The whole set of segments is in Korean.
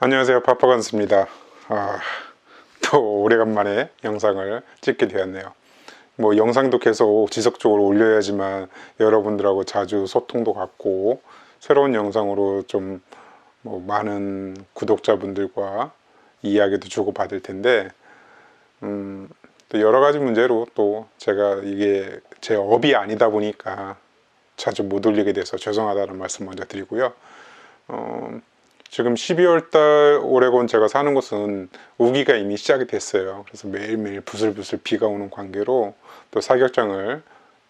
안녕하세요, 파파건스입니다. 또 오래간만에 영상을 찍게 되었네요. 뭐 영상도 계속 지속적으로 올려야지만 여러분들하고 자주 소통도 갖고 새로운 영상으로 좀 뭐 많은 구독자분들과 이야기도 주고받을 텐데 또 여러 가지 문제로 또 제가 이게 제 업이 아니다 보니까 자주 못 올리게 돼서 죄송하다는 말씀 먼저 드리고요. 지금 12월달 오레곤 제가 사는 곳은 우기가 이미 시작이 됐어요. 그래서 매일매일 부슬부슬 비가 오는 관계로 또 사격장을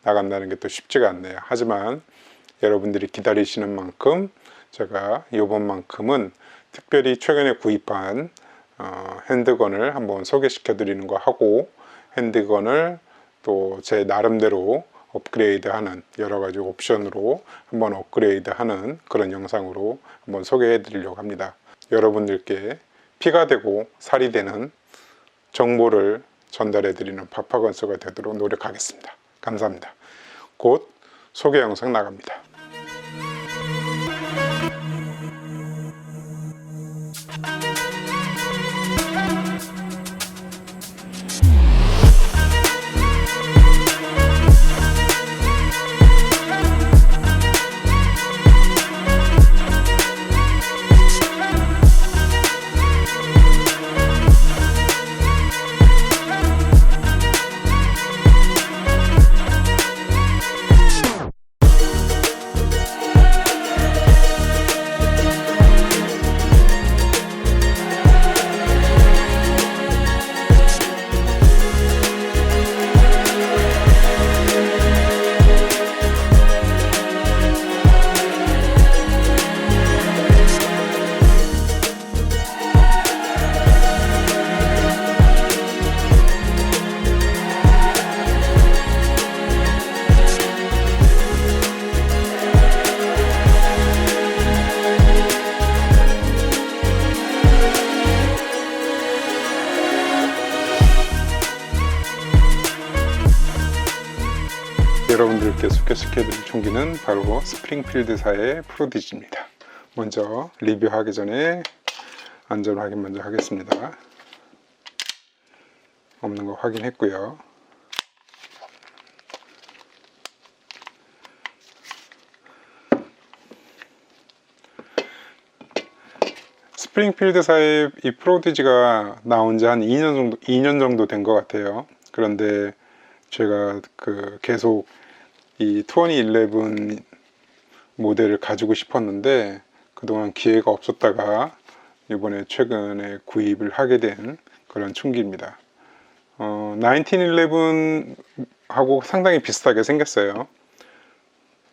나간다는 게 또 쉽지가 않네요. 하지만 여러분들이 기다리시는 만큼 제가 이번만큼은 특별히 최근에 구입한 핸드건을 한번 소개시켜 드리는 거 하고, 핸드건을 또 제 나름대로 업그레이드하는 여러 가지 옵션으로 한번 업그레이드하는 그런 영상으로 한번 소개해 드리려고 합니다. 여러분들께 피가 되고 살이 되는 정보를 전달해 드리는 파파건스가 되도록 노력하겠습니다. 감사합니다. 곧 소개 영상 나갑니다. 여러분들께 소개시켜드릴 총기는 바로 스프링필드사의 프로디지입니다. 먼저 리뷰하기 전에 안전 확인 먼저 하겠습니다. 없는 거 확인했고요. 스프링필드사의 이 프로디지가 나온 지 한 2년 정도 된 것 같아요. 그런데 제가 계속 이 2011 모델을 가지고 싶었는데 그동안 기회가 없었다가 이번에 최근에 구입을 하게 된 그런 총기입니다. 1911하고 상당히 비슷하게 생겼어요.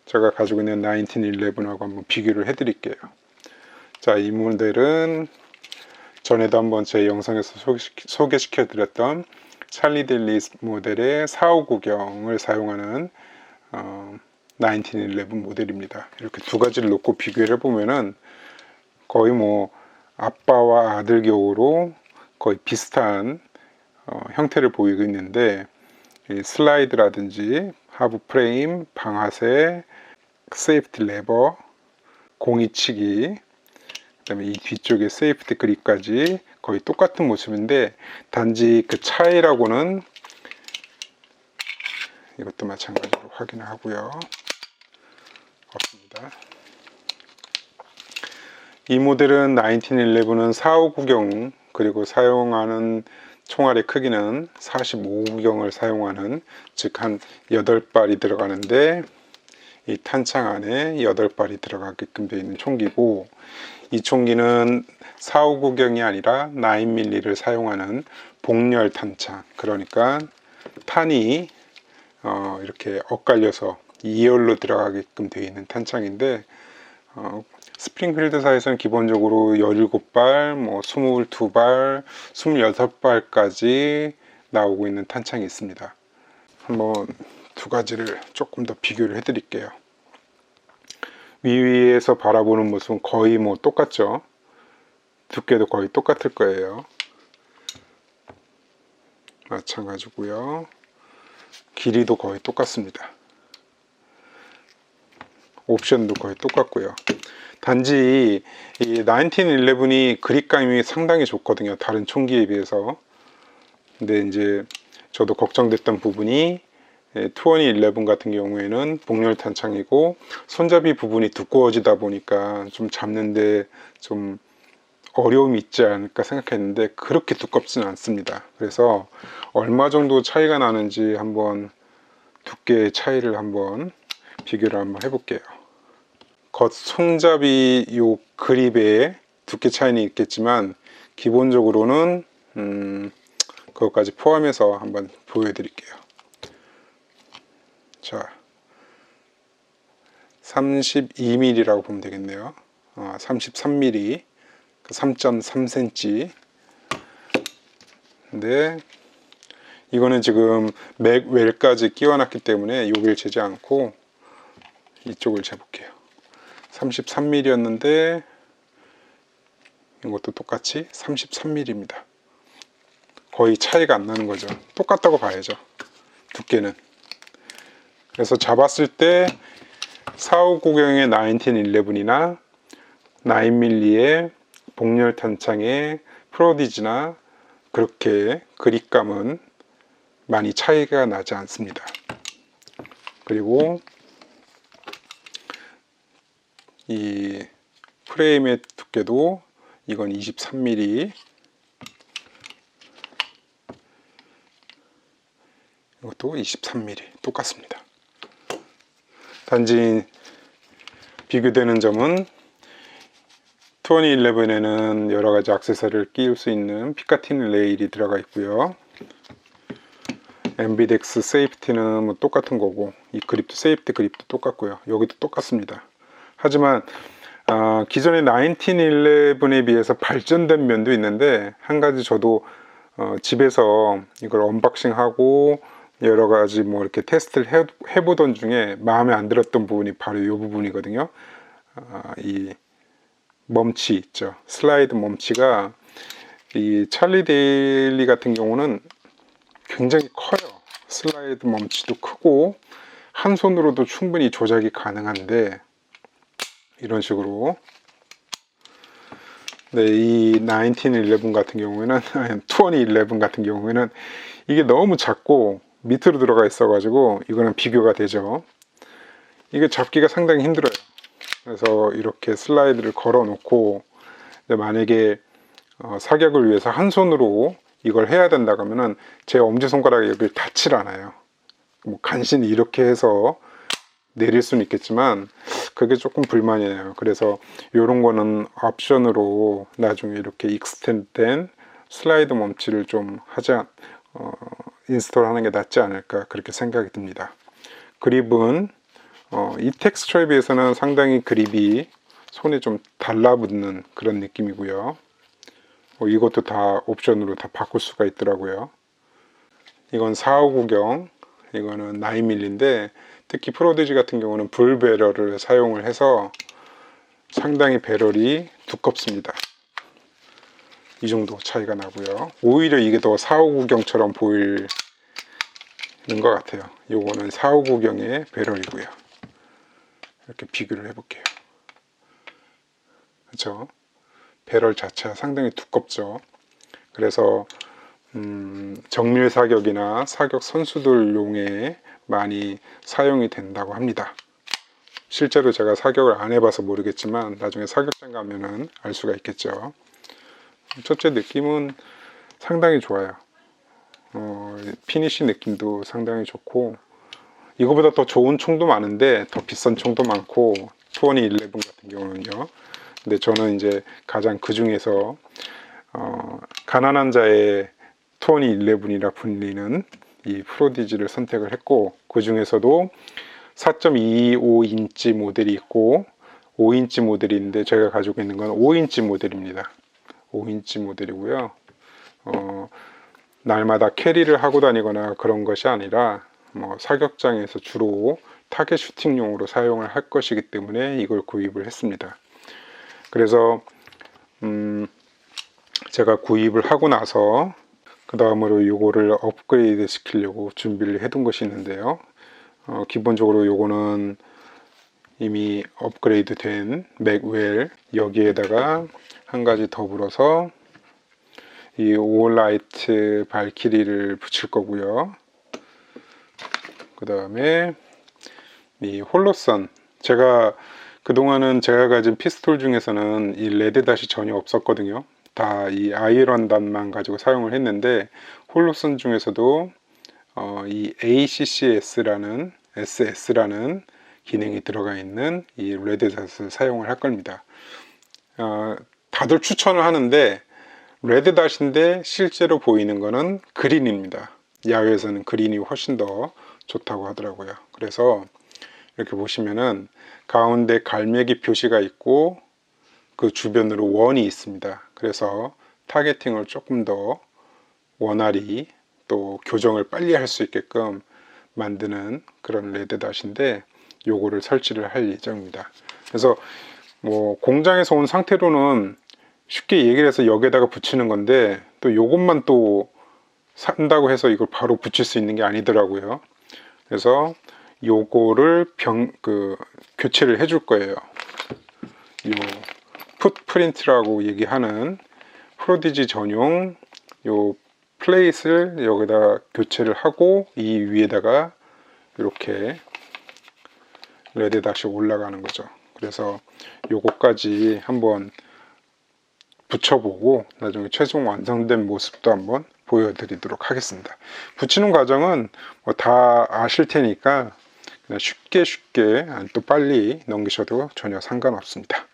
제가 가지고 있는 1911하고 한번 비교를 해 드릴게요. 자, 이 모델은 전에도 한번 제 영상에서 소개시켜 드렸던 찰리 델리스 모델의 459경을 사용하는 1911 모델입니다. 이렇게 두 가지를 놓고 비교를 해보면은 거의 뭐 아빠와 아들 격으로 거의 비슷한 형태를 보이고 있는데, 이 슬라이드라든지 하부 프레임, 방아쇠, 세이프티 레버, 공이치기, 그 다음에 이 뒤쪽에 세이프티 그립까지 거의 똑같은 모습인데, 단지 그 차이라고는 이것도 마찬가지로 확인을 하고요. 없습니다. 이 모델은 1911은 459경, 그리고 사용하는 총알의 크기는 45구경을 사용하는, 즉 한 8발이 들어가는데 이 탄창 안에 8발이 들어가게끔 되어 있는 총기고, 이 총기는 459경이 아니라 9mm를 사용하는 복렬 탄창, 그러니까 탄이 이렇게 엇갈려서 2열로 들어가게끔 되어 있는 탄창인데, 스프링필드사에서는 기본적으로 17발, 뭐 22발, 26발까지 나오고 있는 탄창이 있습니다. 한번 두 가지를 조금 더 비교를 해 드릴게요. 위에서 바라보는 모습은 거의 뭐 똑같죠. 두께도 거의 똑같을 거예요. 마찬가지고요. 길이도 거의 똑같습니다. 옵션도 거의 똑같고요. 단지 이 1911이 그립감이 상당히 좋거든요, 다른 총기에 비해서. 근데 이제 저도 걱정됐던 부분이 2011 같은 경우에는 복렬 탄창이고 손잡이 부분이 두꺼워지다 보니까 좀 잡는데 좀 어려움이 있지 않을까 생각했는데 그렇게 두껍지는 않습니다. 그래서 얼마 정도 차이가 나는지 한번 두께의 차이를 한번 비교를 한번 해볼게요. 겉 손잡이 요 그립의 두께 차이는 있겠지만 기본적으로는 그것까지 포함해서 한번 보여드릴게요. 자, 32mm라고 보면 되겠네요. 33mm, 3.3cm. 근데 이거는 지금 맥웰까지 끼워놨기 때문에 여기를 재지 않고 이쪽을 재볼게요. 33mm였는데 이것도 똑같이 33mm입니다. 거의 차이가 안 나는 거죠. 똑같다고 봐야죠, 두께는. 그래서 잡았을 때 459경의 1911이나 9mm의 복렬 탄창의 프로디지나 그렇게 그립감은 많이 차이가 나지 않습니다. 그리고 이 프레임의 두께도 이건 23mm, 이것도 23mm 똑같습니다. 단지 비교되는 점은 2011에는 여러가지 액세서리를 끼울 수 있는 피카틴 레일이 들어가 있고요. 엠비덱스 세이프티는 뭐 똑같은 거고, 이 그립도 세이프티 그립도 똑같고요. 여기도 똑같습니다. 하지만 기존의 1911에 비해서 발전된 면도 있는데, 한 가지 저도 집에서 이걸 언박싱하고 여러가지 뭐 이렇게 테스트를 해보던 중에 마음에 안 들었던 부분이 바로 이 부분이거든요. 이 멈치 있죠, 슬라이드 멈치가 이 찰리 데일리 같은 경우는 굉장히 커요. 슬라이드 멈치도 크고 한 손으로도 충분히 조작이 가능한데, 이런 식으로. 네, 이 1911 같은 경우에는 2011 같은 경우에는 이게 너무 작고 밑으로 들어가 있어 가지고 이거는 비교가 되죠. 이게 잡기가 상당히 힘들어요. 그래서 이렇게 슬라이드를 걸어 놓고 만약에 사격을 위해서 한 손으로 이걸 해야 된다 그러면은 제 엄지손가락이 여기를 닿질 않아요. 뭐 간신히 이렇게 해서 내릴 수는 있겠지만 그게 조금 불만이에요. 그래서 이런 거는 옵션으로 나중에 이렇게 익스텐드된 슬라이드 멈치를 좀 인스톨 하는 게 낫지 않을까, 그렇게 생각이 듭니다. 그립은 이 텍스처에 비해서는 상당히 그립이 손에 좀 달라붙는 그런 느낌이고요. 이것도 다 옵션으로 다 바꿀 수가 있더라고요. 이건 459경, 이거는 9mm인데 특히 프로디지 같은 경우는 불 배럴을 사용을 해서 상당히 배럴이 두껍습니다. 이 정도 차이가 나고요. 오히려 이게 더 459경처럼 보이는 것 같아요. 요거는 459경의 배럴이고요. 이렇게 비교를 해볼게요. 그렇죠? 배럴 자체가 상당히 두껍죠. 그래서 정밀 사격이나 사격 선수들용에 많이 사용이 된다고 합니다. 실제로 제가 사격을 안 해봐서 모르겠지만 나중에 사격장 가면은 알 수가 있겠죠. 첫째 느낌은 상당히 좋아요. 피니시 느낌도 상당히 좋고, 이거보다 더 좋은 총도 많은데 더 비싼 총도 많고, 2011 같은 경우는요. 근데 저는 이제 가장 그 중에서 가난한 자의 2011이라 불리는 이 프로디지를 선택을 했고, 그 중에서도 4.25인치 모델이 있고 5인치 모델이 있는데 제가 가지고 있는 건 5인치 모델입니다. 5인치 모델이고요. 날마다 캐리를 하고 다니거나 그런 것이 아니라 사격장에서 주로 타겟 슈팅용으로 사용을 할 것이기 때문에 이걸 구입을 했습니다. 그래서 제가 구입을 하고 나서 그 다음으로 요거를 업그레이드 시키려고 준비를 해둔 것이 있는데요. 기본적으로 요거는 이미 업그레이드 된 맥웰 여기에다가 한 가지 더불어서 이 오라이트 발키리를 붙일 거고요. 그 다음에 이 홀로선, 제가 그동안은 제가 가진 피스톨 중에서는 이 레드 닷이 전혀 없었거든요. 다 이 아이런 닷만 가지고 사용을 했는데, 홀로선 중에서도 이 ACCS라는 SS라는 기능이 들어가 있는 이 레드 닷을 사용을 할 겁니다. 다들 추천을 하는데 레드 닷인데 실제로 보이는 거는 그린입니다. 야외에서는 그린이 훨씬 더 좋다고 하더라고요. 그래서 이렇게 보시면은 가운데 갈매기 표시가 있고 그 주변으로 원이 있습니다. 그래서 타겟팅을 조금 더 원활히 또 교정을 빨리 할 수 있게끔 만드는 그런 레드 닷인데, 요거를 설치를 할 예정입니다. 그래서 뭐 공장에서 온 상태로는 쉽게 얘기를 해서 여기에다가 붙이는 건데, 또 요것만 또 산다고 해서 이걸 바로 붙일 수 있는 게 아니더라고요. 그래서 요거를 교체를 해줄 거예요. 요 풋프린트라고 얘기하는 프로디지 전용 요 플레이트를 여기다 교체를 하고, 이 위에다가 이렇게 레드 닷이 올라가는 거죠. 그래서 요거까지 한번 붙여보고 나중에 최종 완성된 모습도 한번 보여드리도록 하겠습니다. 붙이는 과정은 뭐 다 아실 테니까 그냥 쉽게 또 빨리 넘기셔도 전혀 상관없습니다.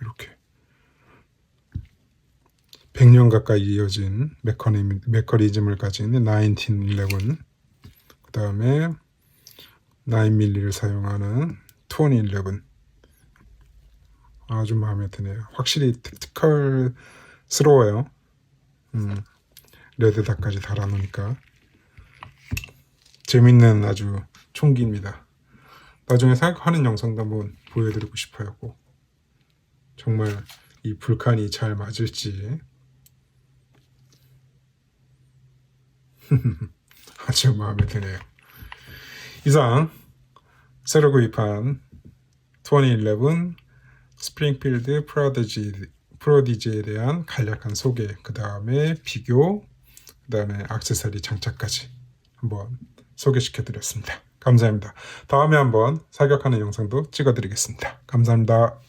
이렇게 100년 가까이 이어진 메커니즘을 가진 1911, 그 다음에 9mm를 사용하는 2011, 아주 마음에 드네요. 확실히 특허스러워요. 레드 닷까지 달아놓으니까 재밌는 아주 총기입니다. 나중에 사격하는 영상도 한번 보여드리고 싶어요. 꼭. 정말 이 불칸이 잘 맞을지 아주 마음에 드네요. 이상 새로 구입한 2011 스프링필드 프로디지에 대한 간략한 소개, 그 다음에 비교, 그 다음에 액세서리 장착까지 한번 소개시켜 드렸습니다. 감사합니다. 다음에 한번 사격하는 영상도 찍어 드리겠습니다. 감사합니다.